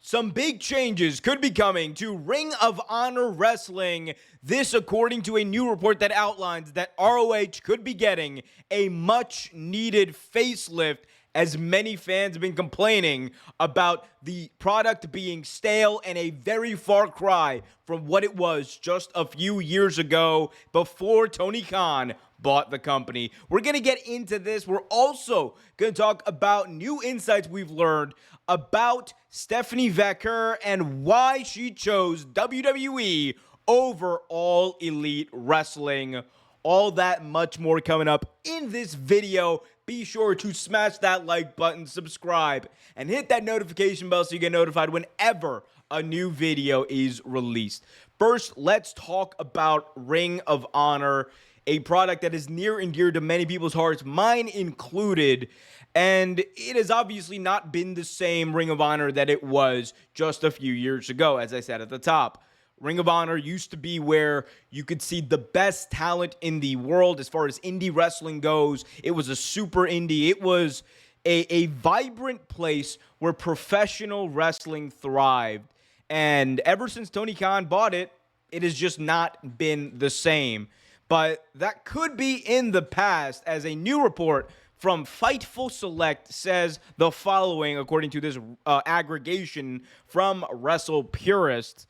Some big changes could be coming to Ring of Honor Wrestling. This, according to a new report that outlines that ROH could be getting a much-needed facelift, as many fans have been complaining about the product being stale and a very far cry from what it was just a few years ago before Tony Khan bought the company. We're going to get into this. We're also going to talk about new insights we've learned about Stephanie Vaquer and why she chose WWE over All Elite Wrestling. All that much more coming up in this video. Be sure to smash that like button, subscribe, and hit that notification bell so you get notified whenever a new video is released. First, let's talk about Ring of Honor, a product that is near and dear to many people's hearts, mine included. And it has obviously not been the same Ring of Honor that it was just a few years ago, as I said at the top. Ring of Honor used to be where you could see the best talent in the world as far as indie wrestling goes. It was a super indie. It was a vibrant place where professional wrestling thrived. And ever since Tony Khan bought it, it has just not been the same. But that could be in the past, as a new report from Fightful Select says the following, according to this aggregation from Wrestle Purists.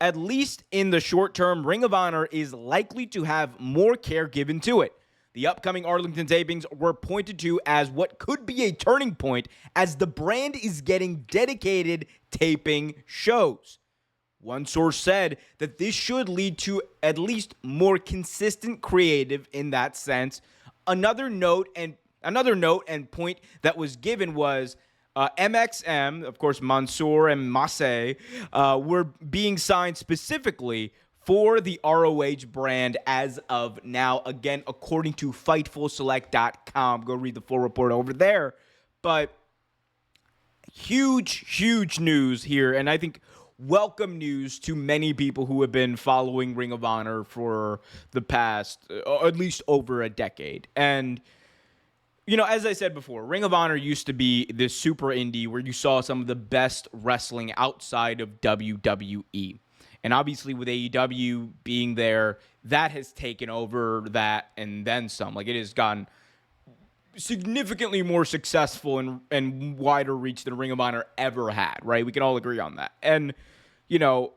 At least in the short term, Ring of Honor is likely to have more care given to it. The upcoming Arlington tapings were pointed to as what could be a turning point, as the brand is getting dedicated taping shows. One source said that this should lead to at least more consistent creative in that sense. Another note and point that was given was MXM, of course, Mansoor and Massey, were being signed specifically for the ROH brand as of now. Again, according to FightfulSelect.com. Go read the full report over there. But huge news here, and I think welcome news to many people who have been following Ring of Honor for the past, at least over a decade. And you know, as I said before, Ring of Honor used to be this super indie where you saw some of the best wrestling outside of WWE. And obviously with AEW being there, that has taken over that and then some. Like, it has gotten significantly more successful and wider reach than Ring of Honor ever had, right? We can all agree on that. And, you know,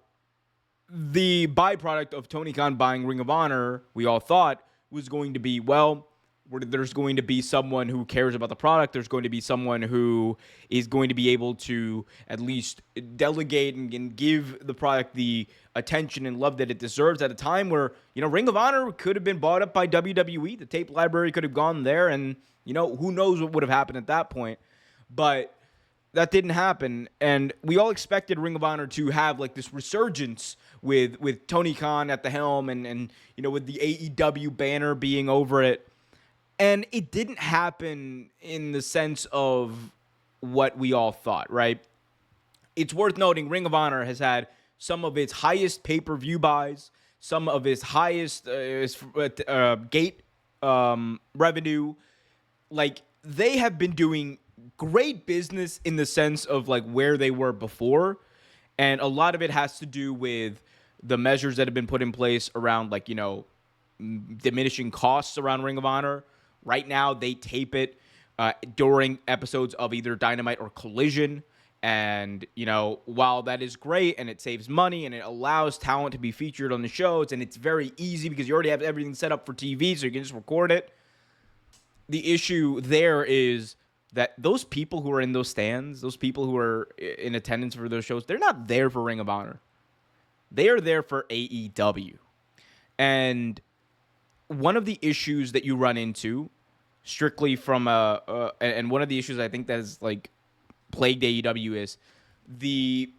the byproduct of Tony Khan buying Ring of Honor, we all thought, was going to be, well, there's going to be someone who cares about the product. There's going to be someone who is going to be able to at least delegate and give the product the attention and love that it deserves at a time where, you know, Ring of Honor could have been bought up by WWE. The tape library could have gone there, and, you know, who knows what would have happened at that point. But that didn't happen, and we all expected Ring of Honor to have like this resurgence with Tony Khan at the helm and you know, with the AEW banner being over it. And it didn't happen in the sense of what we all thought, right? It's worth noting Ring of Honor has had some of its highest pay-per-view buys, some of its highest gate revenue. Like, they have been doing great business in the sense of like where they were before. And a lot of it has to do with the measures that have been put in place around, like, you know, diminishing costs around Ring of Honor. Right now, they tape it during episodes of either Dynamite or Collision. And, you know, while that is great and it saves money and it allows talent to be featured on the shows, and it's very easy because you already have everything set up for TV, so you can just record it. The issue there is that those people who are in those stands, those people who are in attendance for those shows, they're not there for Ring of Honor. They are there for AEW. And one of the issues that you run into, strictly from and one of the issues I think that has like plagued AEW is the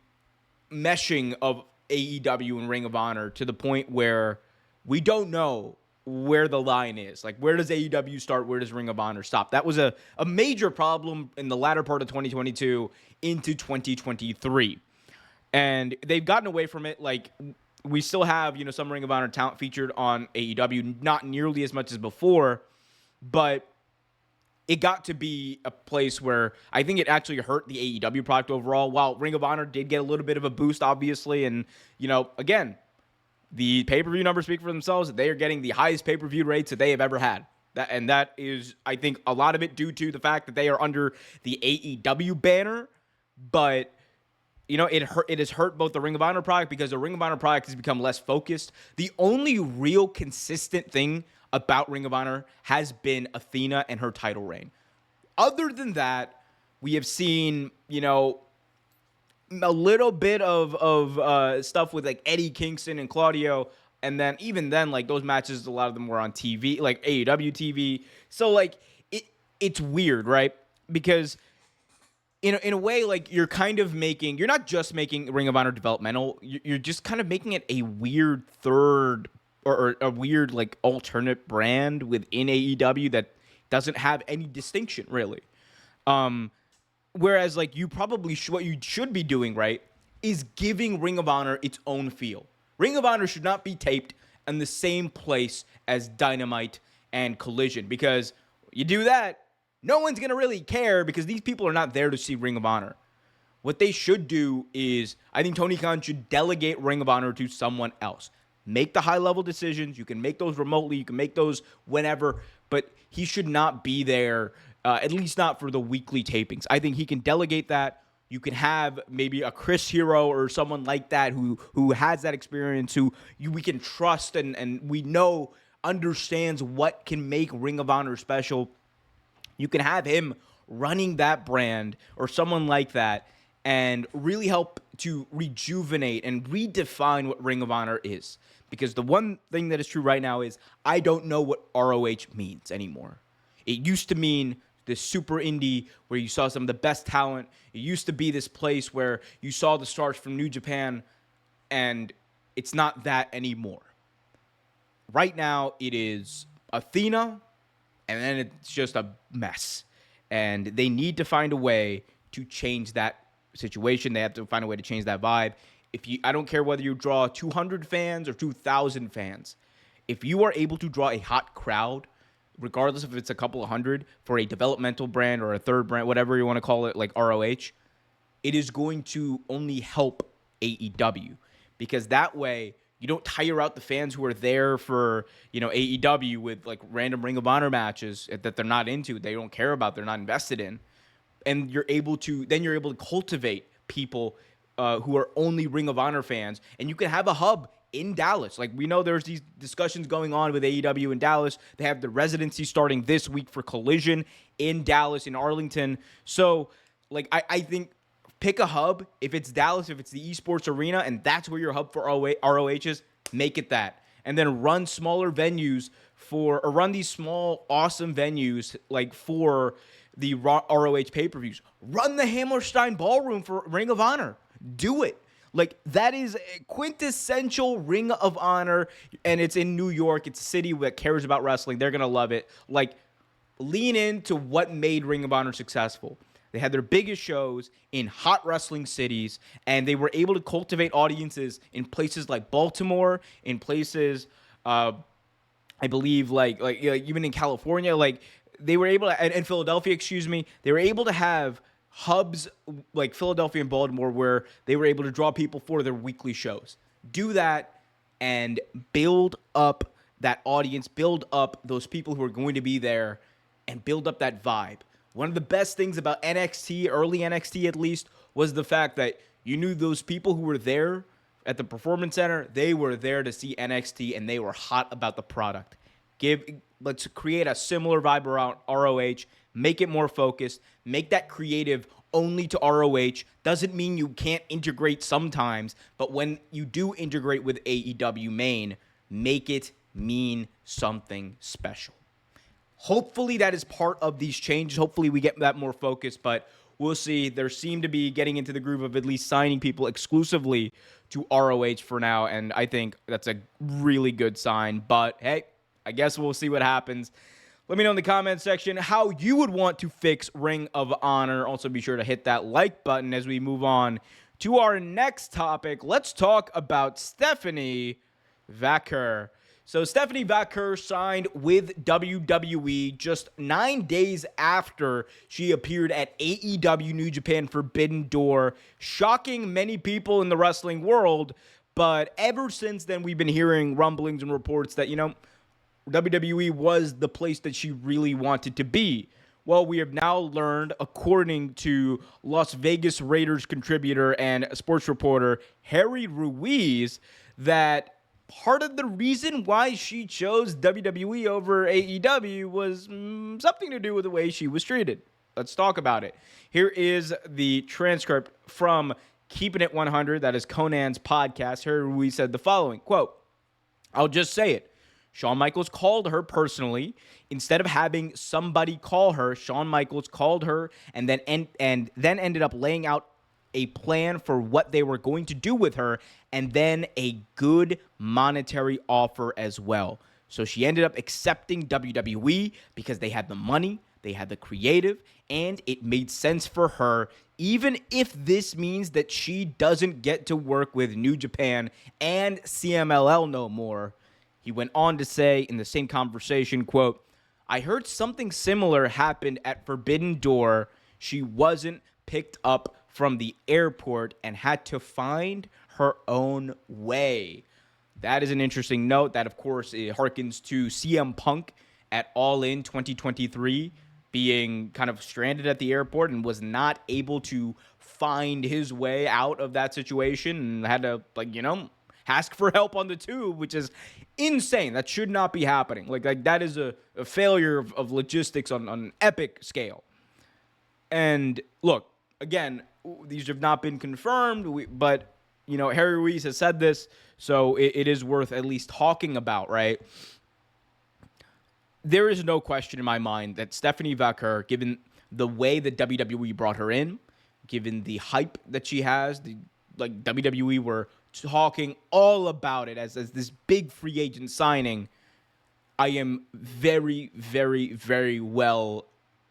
meshing of AEW and Ring of Honor to the point where we don't know where the line is. Like, where does AEW start? Where does Ring of Honor stop? That was a major problem in the latter part of 2022 into 2023. And they've gotten away from it. Like, we still have, you know, some Ring of Honor talent featured on AEW, not nearly as much as before, but it got to be a place where I think it actually hurt the AEW product overall. While Ring of Honor did get a little bit of a boost, obviously, and, again, the pay-per-view numbers speak for themselves. They are getting the highest pay-per-view rates that they have ever had. That is, I think, a lot of it due to the fact that they are under the AEW banner. But, it has hurt both the Ring of Honor product because the Ring of Honor product has become less focused. The only real consistent thing about Ring of Honor has been Athena and her title reign. Other than that, we have seen, a little bit of stuff with like Eddie Kingston and Claudio, and then even then, like those matches, a lot of them were on TV, like AEW TV. So like it's weird, right? Because in a way, like you're not just making Ring of Honor developmental, you're just kind of making it a weird third or a weird like alternate brand within AEW that doesn't have any distinction really. Whereas, like, what you should be doing, right, is giving Ring of Honor its own feel. Ring of Honor should not be taped in the same place as Dynamite and Collision, because you do that, no one's going to really care because these people are not there to see Ring of Honor. What they should do is, I think Tony Khan should delegate Ring of Honor to someone else. Make the high-level decisions. You can make those remotely. You can make those whenever, but he should not be there. At least not for the weekly tapings. I think he can delegate that. You can have maybe a Chris Hero or someone like that who has that experience, who we can trust and we know understands what can make Ring of Honor special. You can have him running that brand or someone like that and really help to rejuvenate and redefine what Ring of Honor is. Because the one thing that is true right now is I don't know what ROH means anymore. It used to mean this super indie where you saw some of the best talent. It used to be this place where you saw the stars from New Japan, and it's not that anymore. Right now, it is Athena, and then it's just a mess. And they need to find a way to change that situation. They have to find a way to change that vibe. I don't care whether you draw 200 fans or 2,000 fans. If you are able to draw a hot crowd, regardless if it's a couple of hundred for a developmental brand or a third brand, whatever you want to call it, like ROH, it is going to only help AEW, because that way you don't tire out the fans who are there for, AEW with like random Ring of Honor matches that they're not into, they don't care about, they're not invested in. And you're able to cultivate people who are only Ring of Honor fans, and you can have a hub in Dallas. Like, we know there's these discussions going on with AEW in Dallas. They have the residency starting this week for Collision in Dallas, in Arlington. So, like, I think pick a hub. If it's Dallas, if it's the esports arena, and that's where your hub for ROH is, make it that. And then run smaller venues run these small, awesome venues, like, for the ROH pay-per-views. Run the Hammerstein Ballroom for Ring of Honor. Do it. Like, that is a quintessential Ring of Honor, and it's in New York. It's a city that cares about wrestling. They're going to love it. Like, lean into what made Ring of Honor successful. They had their biggest shows in hot wrestling cities, and they were able to cultivate audiences in places like Baltimore, in places, I believe, like even in California. Like, they were able to, and Philadelphia, they were able to have hubs like Philadelphia and Baltimore where they were able to draw people for their weekly shows. Do that and build up that audience, build up those people who are going to be there, and build up that vibe. One of the best things about NXT, early NXT at least, was the fact that you knew those people who were there at the Performance Center, they were there to see NXT, and they were hot about the product. Let's create a similar vibe around ROH. Make it more focused. Make that creative only to ROH. Doesn't mean you can't integrate sometimes, but when you do integrate with AEW main, make it mean something special. Hopefully that is part of these changes. Hopefully we get that more focused, but we'll see. There seem to be getting into the groove of at least signing people exclusively to ROH for now, and I think that's a really good sign. But hey, I guess we'll see what happens. Let me know in the comments section how you would want to fix Ring of Honor. Also, be sure to hit that like button as we move on to our next topic. Let's talk about Stephanie Vaquer. So Stephanie Vaquer signed with WWE just 9 days after she appeared at AEW New Japan Forbidden Door, shocking many people in the wrestling world. But ever since then, we've been hearing rumblings and reports that, WWE was the place that she really wanted to be. Well, we have now learned, according to Las Vegas Raiders contributor and sports reporter Harry Ruiz, that part of the reason why she chose WWE over AEW was something to do with the way she was treated. Let's talk about it. Here is the transcript from Keeping It 100. That is Conan's podcast. Harry Ruiz said the following, quote, "I'll just say it. Shawn Michaels called her personally. Instead of having somebody call her, Shawn Michaels called her and then ended up laying out a plan for what they were going to do with her, and then a good monetary offer as well. So she ended up accepting WWE because they had the money, they had the creative, and it made sense for her, even if this means that she doesn't get to work with New Japan and CMLL no more." He went on to say in the same conversation, quote, "I heard something similar happened at Forbidden Door. She wasn't picked up from the airport and had to find her own way." That is an interesting note. That, of course, it harkens to CM Punk at All In 2023 being kind of stranded at the airport and was not able to find his way out of that situation and had to, ask for help on the tube, which is insane. That should not be happening. Like that is a failure of logistics on an epic scale. And look, again, these have not been confirmed, but, Harry Ruiz has said this, so it is worth at least talking about, right? There is no question in my mind that Stephanie Vaquer, given the way that WWE brought her in, given the hype that she has, WWE were talking all about it as this big free agent signing, I am very, very, very well,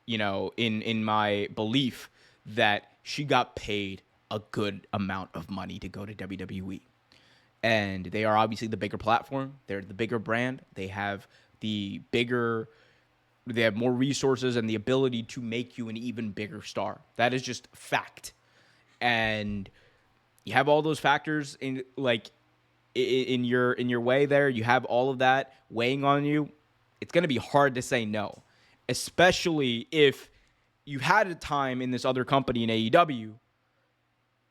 in my belief that she got paid a good amount of money to go to WWE. And they are obviously the bigger platform. They're the bigger brand. They have more resources and the ability to make you an even bigger star. That is just fact. And you have all those factors in your way there. You have all of that weighing on you. It's going to be hard to say no, especially if you had a time in this other company in AEW,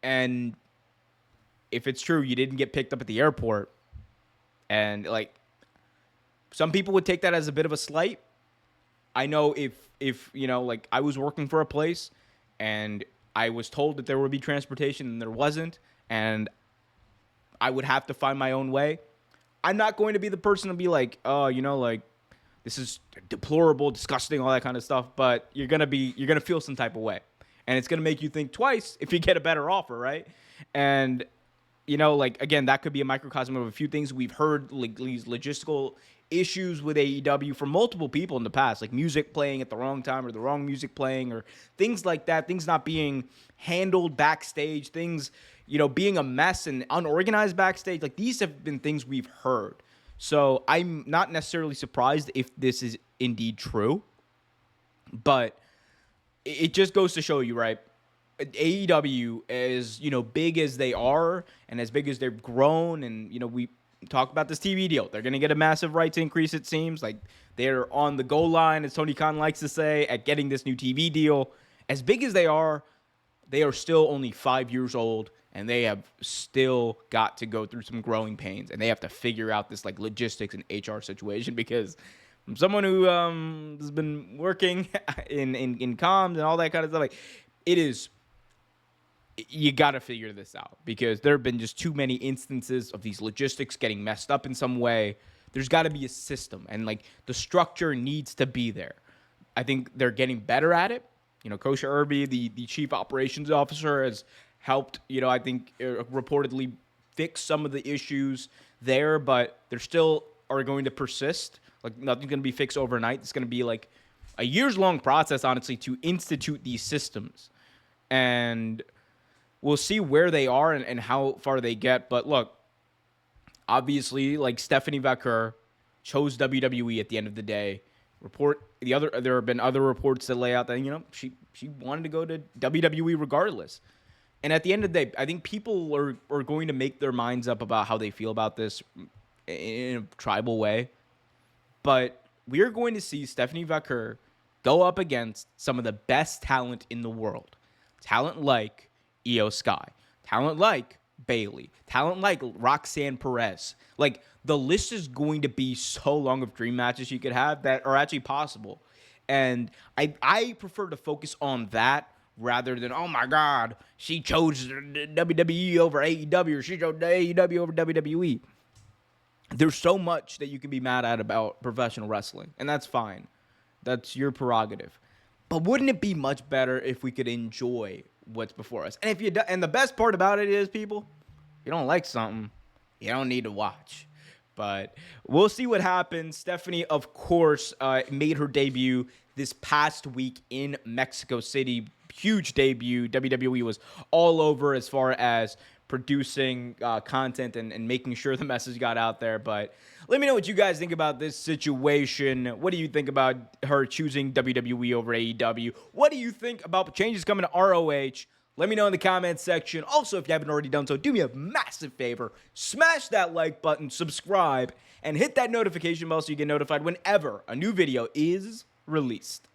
and if it's true you didn't get picked up at the airport, and some people would take that as a bit of a slight. I know if I was working for a place and I was told that there would be transportation and there wasn't, and I would have to find my own way, I'm not going to be the person to be like, oh, this is deplorable, disgusting, all that kind of stuff. But you're gonna feel some type of way, and it's gonna make you think twice if you get a better offer, right? And again, that could be a microcosm of a few things we've heard, these logistical issues with AEW from multiple people in the past, like music playing at the wrong time or the wrong music playing or things like that, things not being handled backstage, things, being a mess and unorganized backstage. Like, these have been things we've heard. So I'm not necessarily surprised if this is indeed true, but it just goes to show you, right? AEW, as big as they are and as big as they've grown, and we talk about this TV deal, they're going to get a massive rights increase. It seems like they're on the goal line, as Tony Khan likes to say, at getting this new TV deal. As big as they are still only 5 years old, and they have still got to go through some growing pains, and they have to figure out this logistics and HR situation, because I'm someone who has been working in comms and all that kind of stuff. You got to figure this out, because there have been just too many instances of these logistics getting messed up in some way. There's got to be a system, and the structure needs to be there. I think they're getting better at it. Kosha Irby, the chief operations officer, has helped, I think, reportedly fix some of the issues there, but they still are going to persist. Nothing's going to be fixed overnight. It's going to be a years-long process, honestly, to institute these systems. And we'll see where they are and how far they get. But look, obviously, Stephanie Vaquer chose WWE at the end of the day. There have been other reports that lay out that she wanted to go to WWE regardless. And at the end of the day, I think people are going to make their minds up about how they feel about this in a tribal way. But we are going to see Stephanie Vaquer go up against some of the best talent in the world. Talent like Io Sky. Talent like Bayley. Talent like Roxanne Perez. Like, the list is going to be so long of dream matches you could have that are actually possible. And I prefer to focus on that rather than, oh my God, she chose WWE over AEW, or she chose AEW over WWE. There's so much that you can be mad at about professional wrestling, and that's fine. That's your prerogative. But wouldn't it be much better if we could enjoy what's before us? And the best part about it is, people, if you don't like something, you don't need to watch. But we'll see what happens. Stephanie, of course, made her debut this past week in Mexico City. Huge debut. WWE was all over as far as producing content and making sure the message got out there. But let me know what you guys think about this situation. What do you think about her choosing WWE over AEW? What do you think about changes coming to ROH? Let me know in the comments section. Also, if you haven't already done so, do me a massive favor. Smash that like button, subscribe, and hit that notification bell so you get notified whenever a new video is released.